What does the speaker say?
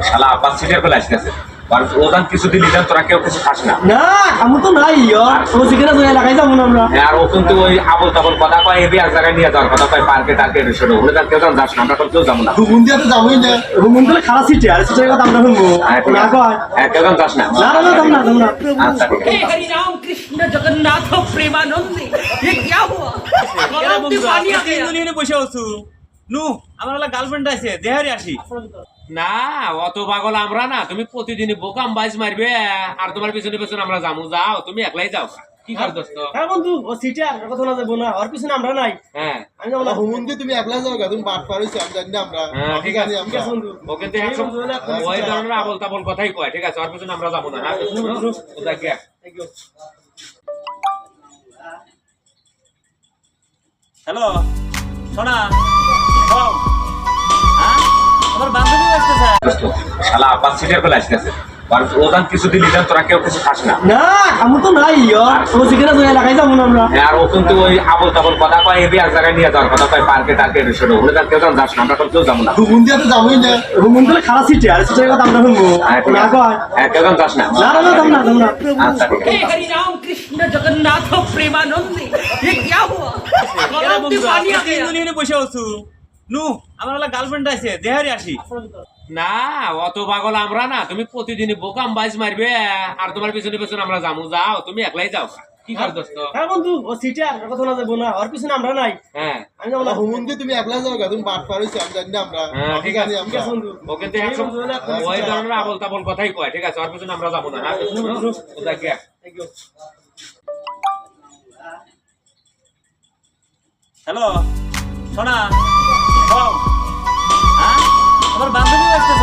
শালা আব্বাস সিটের বেলা আসতেছে আর ওদান কিছু দিলি দেন তোরা কেউ কিছু খাস না না আমি তো নাই ও যেখানে তো এলাকায় যাবো না আমরা। আর ও কিন্তু ওই আবল তাবল কথা কয় এবি এক জায়গায় নিয়ে যাওয়ার কথা কয় পার্কে টার্কে রিসোর্ট ওগুলো তার কেউ যাস না আমরা কেউ যাবো না হুমুন্দিয়া তো যাবোই না, হুমুন্দিয়া খারাপ সিটে আর সিটের কথা আমরা শুনবো না কয় কেউ যাস না না না যাম না যাম না। আচ্ছা ঠিক हे আছে हरि राम कृष्ण जगन्नाथ प्रेमानंद ये क्या हुआ गलाव में पानी आ गया বসে আছো নু আমার গার্লফ্রেন্ড আছে দেহারি আসি না অত পাগল আমরা না তুমি প্রতিদিনই বোকাম বাইজ মারবে আর তোমার পিছনে পিছনে আমরা যাবো যাও তুমি একলাই যাও কি কর দোস্ত হ্যাঁ বন্ধু ও সিটে আর কথা না যাবো না ওর পিছনে আমরা নাই হ্যাঁ আমি যাবো না। হুমুন্দি তুমি একলা যাও গা, তুমি বাট পারিস আমি জানি না আমরা হ্যাঁ, ঠিক আছে, আমরা বন্ধু ও কিন্তু একদম ওই ধরনের আবল তাবল কথাই কয় ঠিক আছে ওর পিছনে আমরা যাবো না ওটা কি হ্যালো সোনা বল হ্যাঁ আমার বান্ধবী আসতেছে শালা আব্বাস সিটের বেলা আসতেছে আর ওদান কিছু দিলি দেন তোরা কেউ কিছু খাস না না আমি তো নাই ও যেখানে তো এলাকায় যাবো না আমরা। আর ও কিন্তু ওই আবল তাবল কথা কয় এবি এক জায়গায় নিয়ে যাওয়ার কথা কয় পার্কে টার্কে রিসোর্ট ওগুলো তার কেউ যাস না আমরা কেউ যাবো না হুমুন্দিয়া তো যাবোই না। হুমুন্দিয়া খারাপ সিটে আর সিটের কথা আমরা শুনবো না কয় কেউ যাস না না না যাম না যাম না। আচ্ছা ঠিক हे আছে हरि राम कृष्ण जगन्नाथ प्रेमानंद ये क्या हुआ गलाव में पानी आ गया বসে আছো নু আমার গার্লফ্রেন্ড আছে দেহারি আসি না অত পাগল আমরা না তুমি প্রতিদিনই বোকাম বাইজ মারবে আর তোমার পিছনে পিছনে আমরা যাবো যাও তুমি একলাই যাও কি কর দোস্ত হ্যাঁ বন্ধু ও সিটে আর কথা না যাবো না ওর পিছনে আমরা নাই হ্যাঁ আমি যাবো না। হুমুন্দি তুমি একলা যাও গা, তুমি বাট পারিস আমি জানি না আমরা হ্যাঁ, ঠিক আছে, আমরা ও কিন্তু একদম ওই ধরনের আবল তাবল কথাই কয় ঠিক আছে ওর পিছনে আমরা যাবো না ওটা কি হ্যালো সোনা বল হ্যাঁ আমার বান্ধবী আসতেছে